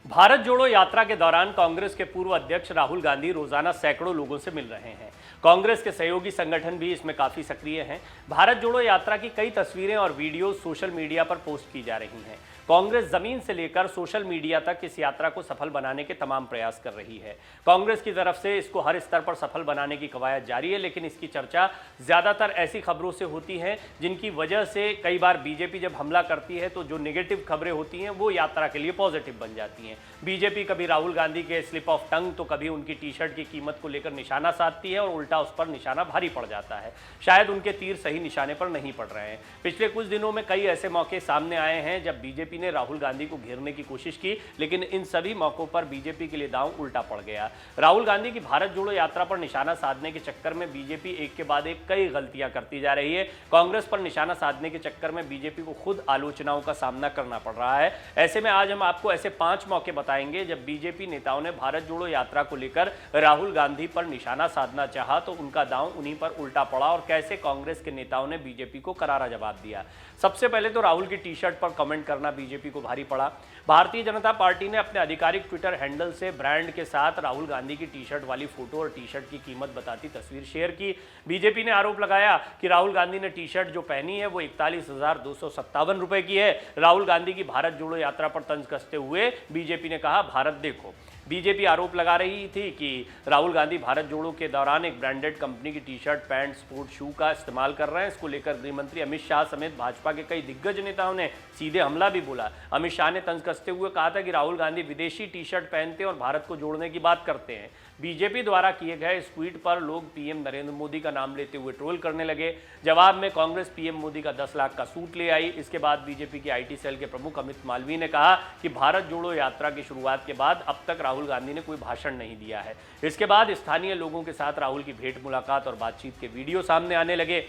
भारत जोड़ो यात्रा के दौरान कांग्रेस के पूर्व अध्यक्ष राहुल गांधी रोजाना सैकड़ों लोगों से मिल रहे हैं। कांग्रेस के सहयोगी संगठन भी इसमें काफी सक्रिय हैं। भारत जोड़ो यात्रा की कई तस्वीरें और वीडियो सोशल मीडिया पर पोस्ट की जा रही हैं। कांग्रेस जमीन से लेकर सोशल मीडिया तक इस यात्रा को सफल बनाने के तमाम प्रयास कर रही है। कांग्रेस की तरफ से इसको हर स्तर पर सफल बनाने की कवायद जारी है, लेकिन इसकी चर्चा ज्यादातर ऐसी खबरों से होती है जिनकी वजह से कई बार बीजेपी जब हमला करती है तो जो नेगेटिव खबरें होती हैं वो यात्रा के लिए पॉजिटिव बन जाती हैं। बीजेपी कभी राहुल गांधी के स्लिप ऑफ टंग तो कभी उनकी टी शर्ट की कीमत को लेकर निशाना साधती है और उल्टा उस पर निशाना भारी पड़ जाता है। शायद उनके तीर सही निशाने पर नहीं पड़ रहे हैं। पिछले कुछ दिनों में कई ऐसे मौके सामने आए हैं जब बीजेपी ने राहुल गांधी को घेरने की कोशिश की, लेकिन इन सभी मौकों पर बीजेपी के लिए दांव उल्टा पड़ गया। राहुल गांधी की भारत जोड़ो यात्रा पर निशाना साधने के चक्कर में बीजेपी एक के बाद एक कई गलतियां करती जा रही है। कांग्रेस पर निशाना साधने के चक्कर में बीजेपी को खुद आलोचनाओं का सामना करना पड़ रहा है। ऐसे में आज हम आपको ऐसे 5 मौके बताएंगे जब बीजेपी नेताओं ने भारत जोड़ो यात्रा को लेकर राहुल गांधी पर निशाना साधना चाहा तो उनका दांव उन्हीं पर उल्टा पड़ा और कैसे कांग्रेस के नेताओं ने बीजेपी को करारा जवाब दिया। सबसे पहले तो राहुल की टी शर्ट पर कमेंट करना बीजेपी को भारी पड़ा। भारतीय जनता पार्टी ने अपने आधिकारिक ट्विटर हैंडल से ब्रांड के साथ राहुल गांधी की टी शर्ट वाली फोटो और टी शर्ट की कीमत बताती तस्वीर शेयर की। बीजेपी ने आरोप लगाया कि राहुल गांधी ने टी शर्ट जो पहनी है वो 41,257 रुपए की है। राहुल गांधी की भारत जोड़ो यात्रा पर तंज कसते हुए बीजेपी ने कहा, भारत देखो। बीजेपी आरोप लगा रही थी कि राहुल गांधी भारत जोड़ो के दौरान एक ब्रांडेड कंपनी की T shirt, pant, sport shoe का इस्तेमाल कर रहे हैं। इसको लेकर गृह मंत्री अमित शाह समेत भाजपा के कई दिग्गज नेताओं ने सीधे हमला भी बोला। अमित शाह ने तंज कसते हुए कहा था कि राहुल गांधी विदेशी टी शर्ट पहनते और भारत को जोड़ने की बात करते हैं। बीजेपी द्वारा किए गए इस ट्वीट पर लोग पीएम नरेंद्र मोदी का नाम लेते हुए ट्रोल करने लगे। जवाब में कांग्रेस पीएम मोदी का 10 लाख का सूट ले आई। इसके बाद बीजेपी के आईटी सेल के प्रमुख अमित मालवीय ने कहा कि भारत जोड़ो यात्रा की शुरुआत के बाद अब तक राहुल गांधी ने कोई भाषण नहीं दिया है। इसके बाद स्थानीय लोगों के साथ राहुल की भेंट मुलाकात और बातचीत के वीडियो सामने आने लगे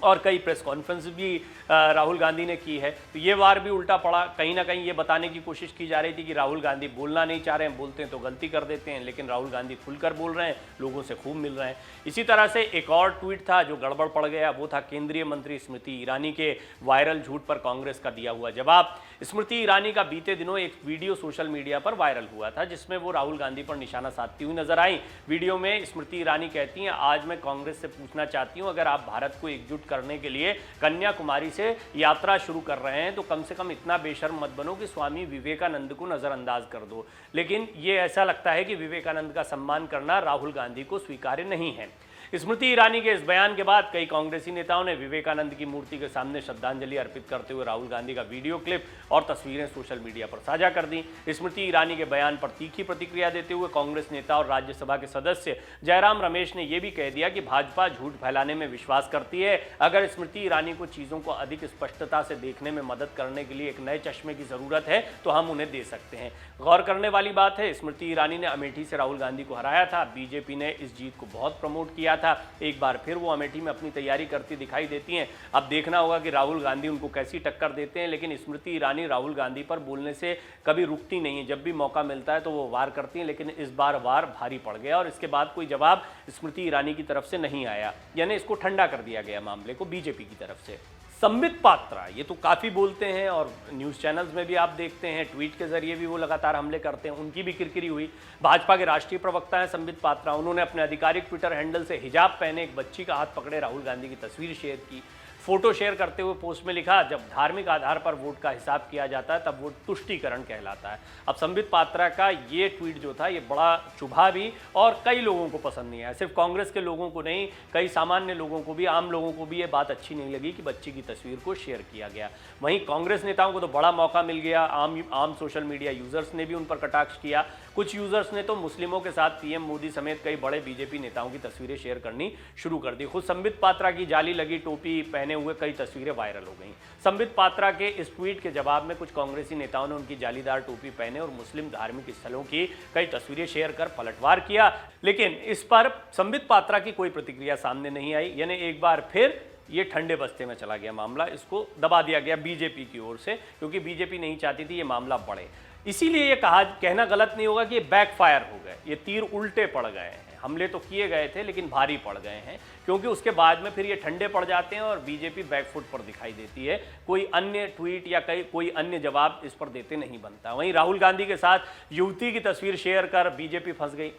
और कई प्रेस कॉन्फ्रेंस भी राहुल गांधी ने की है। तो ये वार भी उल्टा पड़ा। कहीं ना कहीं ये बताने की कोशिश की जा रही थी कि राहुल गांधी बोलना नहीं चाह रहे हैं, बोलते हैं तो गलती कर देते हैं, लेकिन राहुल गांधी खुलकर बोल रहे हैं, लोगों से खूब मिल रहे हैं। इसी तरह से एक और ट्वीट था जो गड़बड़ पड़ गया, वो था केंद्रीय मंत्री स्मृति ईरानी के वायरल झूठ पर कांग्रेस का दिया हुआ जवाब। स्मृति ईरानी का बीते दिनों एक वीडियो सोशल मीडिया पर वायरल हुआ था जिसमें वो राहुल गांधी पर निशाना साधती हुई नजर आई। वीडियो में स्मृति ईरानी कहती हैं, आज मैं कांग्रेस से पूछना चाहती हूं, अगर आप भारत को एकजुट करने के लिए कन्याकुमारी से यात्रा शुरू कर रहे हैं तो कम से कम इतना बेशर्म मत बनो कि स्वामी विवेकानंद को नजरअंदाज कर दो। लेकिन ये ऐसा लगता है कि विवेकानंद का सम्मान करना राहुल गांधी को स्वीकार्य नहीं है। स्मृति ईरानी के इस बयान के बाद कई कांग्रेसी नेताओं ने विवेकानंद की मूर्ति के सामने श्रद्धांजलि अर्पित करते हुए राहुल गांधी का वीडियो क्लिप और तस्वीरें सोशल मीडिया पर साझा कर दी। स्मृति ईरानी के बयान पर तीखी प्रतिक्रिया देते हुए कांग्रेस नेता और राज्यसभा के सदस्य जयराम रमेश ने यह भी कह दिया कि भाजपा झूठ फैलाने में विश्वास करती है। अगर स्मृति ईरानी को चीजों को अधिक स्पष्टता से देखने में मदद करने के लिए एक नए चश्मे की जरूरत है तो हम उन्हें दे सकते हैं। गौर करने वाली बात है, स्मृति ईरानी ने अमेठी से राहुल गांधी को हराया था। बीजेपी ने इस जीत को बहुत प्रमोट किया था। एक बार फिर वो अमेठी में अपनी तैयारी करती दिखाई देती हैं। अब देखना होगा कि राहुल गांधी उनको कैसी टक्कर देते हैं, लेकिन स्मृति ईरानी राहुल गांधी पर बोलने से कभी रुकती नहीं है। जब भी मौका मिलता है तो वो वार करती हैं, लेकिन इस बार वार भारी पड़ गया और इसके बाद कोई जवाब स्मृति ईरानी की तरफ से नहीं आया, यानी इसको ठंडा कर दिया गया मामले को बीजेपी की तरफ से। संबित पात्रा ये तो काफ़ी बोलते हैं और न्यूज़ चैनल्स में भी आप देखते हैं, ट्वीट के जरिए भी वो लगातार हमले करते हैं, उनकी भी किरकिरी हुई। भाजपा के राष्ट्रीय प्रवक्ता हैं संबित पात्रा, उन्होंने अपने आधिकारिक ट्विटर हैंडल से हिजाब पहने एक बच्ची का हाथ पकड़े राहुल गांधी की तस्वीर शेयर की। फोटो शेयर करते हुए पोस्ट में लिखा, जब धार्मिक आधार पर वोट का हिसाब किया जाता है तब वो तुष्टीकरण कहलाता है। अब संबित पात्रा का ये ट्वीट जो था ये बड़ा चुभा भी और कई लोगों को पसंद नहीं आया। सिर्फ कांग्रेस के लोगों को नहीं, कई सामान्य लोगों को भी, आम लोगों को भी ये बात अच्छी नहीं लगी कि बच्ची की तस्वीर को शेयर किया गया। वहीं कांग्रेस नेताओं को तो बड़ा मौका मिल गया। आम सोशल मीडिया यूजर्स ने भी उन पर कटाक्ष किया। कुछ यूजर्स ने तो मुस्लिमों के साथ पीएम मोदी समेत कई बड़े बीजेपी नेताओं की तस्वीरें शेयर करनी शुरू कर दी। खुद संबित पात्रा की जाली लगी टोपी पहने हुए कई तस्वीरें वायरल हो गईं। संबित पात्रा के इस ट्वीट के जवाब में कुछ कांग्रेसी नेताओं ने उनकी जालीदार टोपी पहने और मुस्लिम धार्मिक स्थलों की कई तस्वीरें शेयर कर पलटवार किया, लेकिन इस पर संबित पात्रा की कोई प्रतिक्रिया सामने नहीं आई। यानी एक बार फिर ये ठंडे बस्ते में चला गया मामला, इसको दबा दिया गया बीजेपी की ओर से, क्योंकि बीजेपी नहीं चाहती थी ये मामला बढ़े। इसीलिए ये कहना गलत नहीं होगा कि ये बैकफायर हो गए, ये तीर उल्टे पड़ गए हैं। हमले तो किए गए थे लेकिन भारी पड़ गए हैं, क्योंकि उसके बाद में फिर ये ठंडे पड़ जाते हैं और बीजेपी बैकफुट पर दिखाई देती है। कोई अन्य ट्वीट या कोई अन्य जवाब इस पर देते नहीं बनता। वहीं राहुल गांधी के साथ युवती की तस्वीर शेयर कर बीजेपी फंस गई।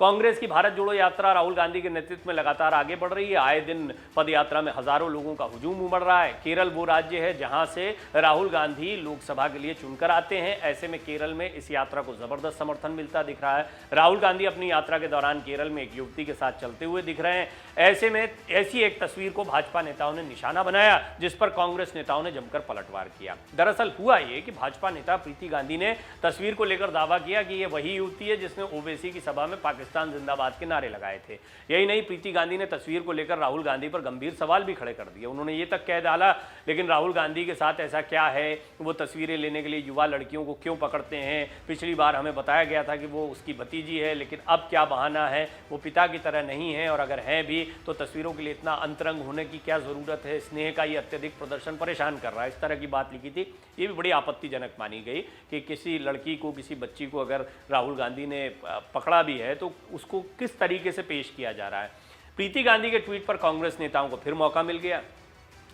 कांग्रेस की भारत जोड़ो यात्रा राहुल गांधी के नेतृत्व में लगातार आगे बढ़ रही है। आए दिन पद यात्रा में हजारों लोगों का हुजूम उमड़ रहा है। केरल वो राज्य है जहां से राहुल गांधी लोकसभा के लिए चुनकर आते हैं। ऐसे में केरल में इस यात्रा को जबरदस्त समर्थन मिलता दिख रहा है। राहुल गांधी अपनी यात्रा के दौरान केरल में एक युवती के साथ चलते हुए दिख रहे हैं। ऐसे में ऐसी एक तस्वीर को भाजपा नेताओं ने निशाना बनाया, जिस पर कांग्रेस नेताओं ने जमकर पलटवार किया। दरअसल हुआ ये कि भाजपा नेता प्रीति गांधी ने तस्वीर को लेकर दावा किया कि यह वही युवती है जिसने ओवैसी की सभा में पाकिस्तान जिंदाबाद के नारे लगाए थे। यही नहीं, प्रीति गांधी ने तस्वीर को लेकर राहुल गांधी पर गंभीर सवाल भी खड़े कर दिए। उन्होंने ये तक कह डाला, लेकिन राहुल गांधी के साथ ऐसा क्या है, वो तस्वीरें लेने के लिए युवा लड़कियों को क्यों पकड़ते हैं? पिछली बार हमें बताया गया था कि वो उसकी भतीजी है, लेकिन अब क्या बहाना है? वो पिता की तरह नहीं है, और अगर है भी तो तस्वीरों के लिए इतना अंतरंग होने की क्या जरूरत है? स्नेह का ये अत्यधिक प्रदर्शन परेशान कर रहा है। इस तरह की बात लिखी थी। ये भी बड़ी आपत्तिजनक मानी गई कि किसी लड़की को, किसी बच्ची को अगर राहुल गांधी ने पकड़ा भी है तो उसको किस तरीके से पेश किया जा रहा है। प्रीति गांधी के ट्वीट पर कांग्रेस नेताओं को फिर मौका मिल गया।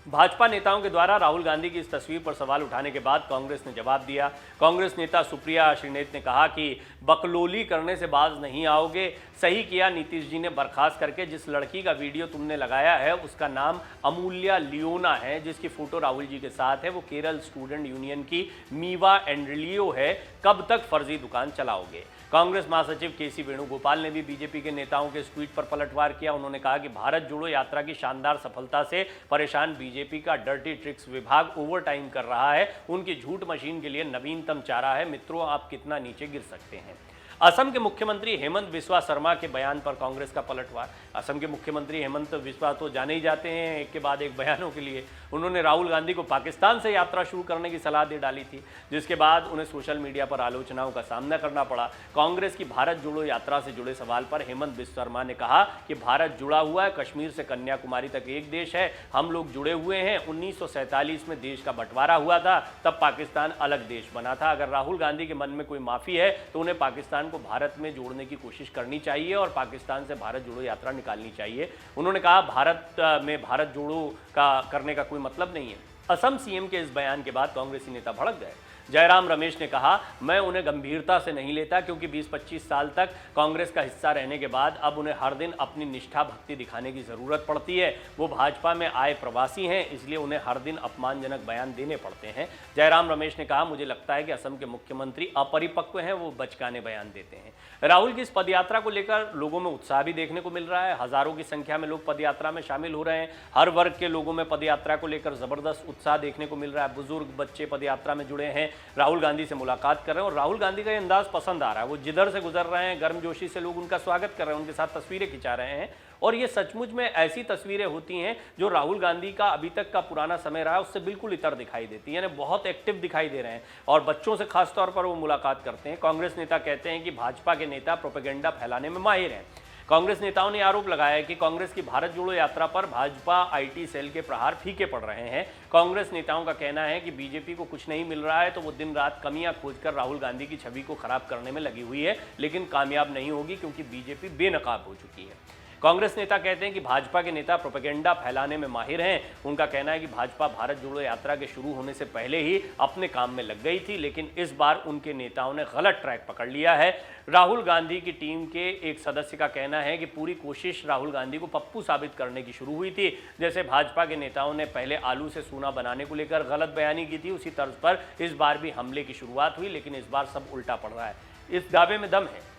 भाजपा नेताओं के द्वारा राहुल गांधी की इस तस्वीर पर सवाल उठाने के बाद कांग्रेस ने जवाब दिया। कांग्रेस नेता सुप्रिया श्रीनेत ने कहा कि बकलोली करने से बाज नहीं आओगे। सही किया नीतीश जी ने बर्खास्त करके। जिस लड़की का वीडियो तुमने लगाया है उसका नाम अमूल्या लियोना है, जिसकी फोटो राहुल जी के साथ है। वो केरल स्टूडेंट यूनियन की मीवा एंड्रिलियो है। कब तक फर्जी दुकान चलाओगे? कांग्रेस महासचिव केसी वेणुगोपाल ने भी बीजेपी के नेताओं के इस ट्वीट पर पलटवार किया। उन्होंने कहा कि भारत जोड़ो यात्रा की शानदार सफलता से परेशान बीजेपी का डर्टी ट्रिक्स विभाग ओवर टाइम कर रहा है। उनकी झूठ मशीन के लिए नवीनतम चारा है। मित्रों, आप कितना नीचे गिर सकते हैं? असम के मुख्यमंत्री हेमंत बिस्वा शर्मा के बयान पर कांग्रेस का पलटवार। असम के मुख्यमंत्री हेमंत बिस्वा तो जाने ही जाते हैं एक के बाद एक बयानों के लिए। उन्होंने राहुल गांधी को पाकिस्तान से यात्रा शुरू करने की सलाह दे डाली थी, जिसके बाद उन्हें सोशल मीडिया पर आलोचनाओं का सामना करना पड़ा। कांग्रेस की भारत जोड़ो यात्रा से जुड़े सवाल पर हेमंत बिस्वा शर्मा ने कहा कि भारत जुड़ा हुआ है, कश्मीर से कन्याकुमारी तक एक देश है, हम लोग जुड़े हुए हैं। 1947 में देश का बंटवारा हुआ था, तब पाकिस्तान अलग देश बना था। अगर राहुल गांधी के मन में कोई माफी है तो उन्हें पाकिस्तान को भारत में जोड़ने की कोशिश करनी चाहिए और पाकिस्तान से भारत जोड़ो यात्रा निकालनी चाहिए। उन्होंने कहा भारत में भारत जोड़ो का करने का कोई मतलब नहीं है। असम सीएम के इस बयान के बाद कांग्रेसी नेता भड़क गए। जयराम रमेश ने कहा, मैं उन्हें गंभीरता से नहीं लेता, क्योंकि 20-25 साल तक कांग्रेस का हिस्सा रहने के बाद अब उन्हें हर दिन अपनी निष्ठा भक्ति दिखाने की ज़रूरत पड़ती है। वो भाजपा में आए प्रवासी हैं, इसलिए उन्हें हर दिन अपमानजनक बयान देने पड़ते हैं। जयराम रमेश ने कहा, मुझे लगता है कि असम के मुख्यमंत्री अपरिपक्व हैं, वो बचकाने बयान देते हैं। राहुल की इस पदयात्रा को लेकर लोगों में उत्साह भी देखने को मिल रहा है। हजारों की संख्या में लोग पदयात्रा में शामिल हो रहे हैं। हर वर्ग के लोगों में पदयात्रा को लेकर जबरदस्त उत्साह देखने को मिल रहा है। बुजुर्ग, बच्चे पदयात्रा में जुड़े हैं, राहुल गांधी से मुलाकात कर रहे हैं और राहुल गांधी का ये अंदाज पसंद आ रहा है। वो जिधर से गुजर रहे हैं, गर्मजोशी से लोग उनका स्वागत कर रहे हैं, उनके साथ तस्वीरें खिंचा रहे हैं। और ये सचमुच में ऐसी तस्वीरें होती हैं जो राहुल गांधी का अभी तक का पुराना समय रहा है उससे बिल्कुल इतर दिखाई देती है, यानी बहुत एक्टिव दिखाई दे रहे हैं और बच्चों से खासतौर पर वो मुलाकात करते हैं। कांग्रेस नेता कहते हैं कि भाजपा के नेता प्रोपेगेंडा फैलाने में माहिर हैं। कांग्रेस नेताओं ने आरोप लगाया है कि कांग्रेस की भारत जोड़ो यात्रा पर भाजपा आईटी सेल के प्रहार फीके पड़ रहे हैं। कांग्रेस नेताओं का कहना है कि बीजेपी को कुछ नहीं मिल रहा है तो वो दिन रात कमियां खोजकर राहुल गांधी की छवि को खराब करने में लगी हुई है, लेकिन कामयाब नहीं होगी क्योंकि बीजेपी बेनकाब हो चुकी है। कांग्रेस नेता कहते हैं कि भाजपा के नेता प्रोपेगेंडा फैलाने में माहिर हैं। उनका कहना है कि भाजपा भारत जोड़ो यात्रा के शुरू होने से पहले ही अपने काम में लग गई थी, लेकिन इस बार उनके नेताओं ने गलत ट्रैक पकड़ लिया है। राहुल गांधी की टीम के एक सदस्य का कहना है कि पूरी कोशिश राहुल गांधी को पप्पू साबित करने की शुरू हुई थी। जैसे भाजपा के नेताओं ने पहले आलू से सोना बनाने को लेकर गलत बयानी की थी, उसी तर्ज पर इस बार भी हमले की शुरुआत हुई, लेकिन इस बार सब उल्टा पड़ रहा है। इस दावे में दम है।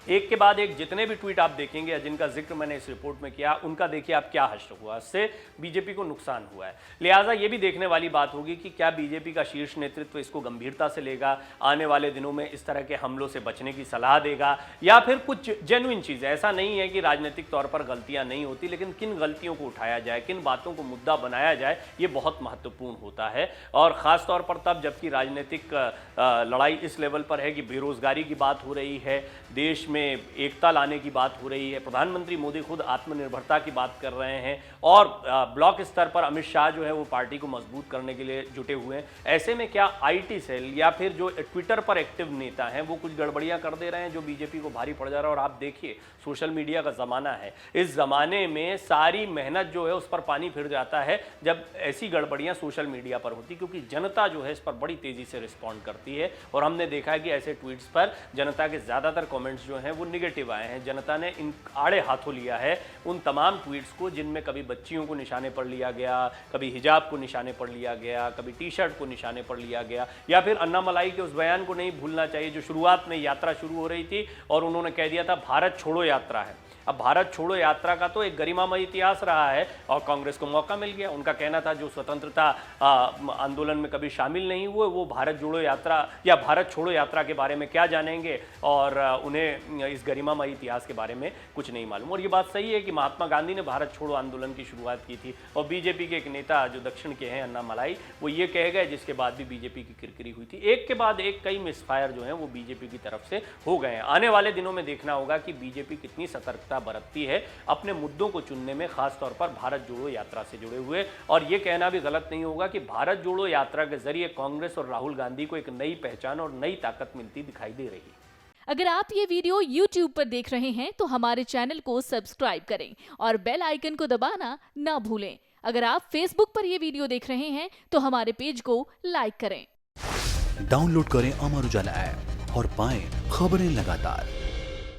एक के बाद एक जितने भी ट्वीट आप देखेंगे जिनका जिक्र मैंने इस रिपोर्ट में किया, उनका देखिए आप क्या हश्र हुआ, इससे बीजेपी को नुकसान हुआ है। लिहाजा ये भी देखने वाली बात होगी कि क्या बीजेपी का शीर्ष नेतृत्व इसको गंभीरता से लेगा, आने वाले दिनों में इस तरह के हमलों से बचने की सलाह देगा, या फिर कुछ जेन्युइन चीज़ है। ऐसा नहीं है कि राजनीतिक तौर पर गलतियां नहीं होती, लेकिन किन गलतियों को उठाया जाए, किन बातों को मुद्दा बनाया जाए, ये बहुत महत्वपूर्ण होता है। और ख़ास तौर पर तब जबकि राजनीतिक लड़ाई इस लेवल पर है कि बेरोजगारी की बात हो रही है, देश में एकता लाने की बात हो रही है, प्रधानमंत्री मोदी खुद आत्मनिर्भरता की बात कर रहे हैं और ब्लॉक स्तर पर अमित शाह जो है वो पार्टी को मजबूत करने के लिए जुटे हुए हैं। ऐसे में क्या आईटी सेल या फिर जो ट्विटर पर एक्टिव नेता हैं वो कुछ गड़बड़ियां कर दे रहे हैं जो बीजेपी को भारी पड़ जा रहा है? और आप देखिए, सोशल मीडिया का ज़माना है, इस ज़माने में सारी मेहनत जो है उस पर पानी फिर जाता है जब ऐसी गड़बड़ियां सोशल मीडिया पर होती, क्योंकि जनता जो है इस पर बड़ी तेज़ी से रिस्पॉन्ड करती है। और हमने देखा है कि ऐसे ट्वीट्स पर जनता के ज़्यादातर कमेंट्स जो हैं वो निगेटिव आए हैं। जनता ने इन आड़े हाथों लिया है उन तमाम ट्वीट्स को जिनमें कभी बच्चियों को निशाने पर लिया गया, कभी हिजाब को निशाने पर लिया गया, कभी टी शर्ट को निशाने पर लिया गया, या फिर अन्नामलाई के उस बयान को नहीं भूलना चाहिए जो शुरुआत में यात्रा शुरू हो रही थी और उन्होंने कह दिया था भारत छोड़ो यात्रा है। अब भारत छोड़ो यात्रा का तो एक गरिमामय इतिहास रहा है और कांग्रेस को मौका मिल गया। उनका कहना था जो स्वतंत्रता आंदोलन में कभी शामिल नहीं हुए वो भारत जोड़ो यात्रा या भारत छोड़ो यात्रा के बारे में क्या जानेंगे और उन्हें इस गरिमामय इतिहास के बारे में कुछ नहीं मालूम। और ये बात सही है कि महात्मा गांधी ने भारत छोड़ो आंदोलन की शुरुआत की थी और बीजेपी के एक नेता जो दक्षिण के हैं अन्नामलाई, वो ये कह गए, जिसके बाद भी बीजेपी की किरकिरी हुई थी। एक के बाद एक कई मिसफायर जो हैं वो बीजेपी की तरफ से हो गए हैं। आने वाले दिनों में देखना होगा कि बीजेपी कितनी सतर्कता बरतती है अपने मुद्दों को चुनने में, खासतौर पर भारत जोड़ो यात्रा से जुड़े हुए। और यह कहना भी गलत नहीं होगा कि भारत जोड़ो यात्रा के जरिए कांग्रेस और राहुल गांधी को एक नई पहचान और नई ताकत मिलती दिखाई दे रही है। अगर आप ये वीडियो YouTube पर देख रहे हैं तो हमारे चैनल को सब्सक्राइब करें और बेल आइकन को दबाना ना भूलें। अगर आप Facebook पर ये वीडियो देख रहे हैं तो हमारे पेज को लाइक करें। डाउनलोड करें अमर उजाला ऐप और पाएं खबरें लगातार।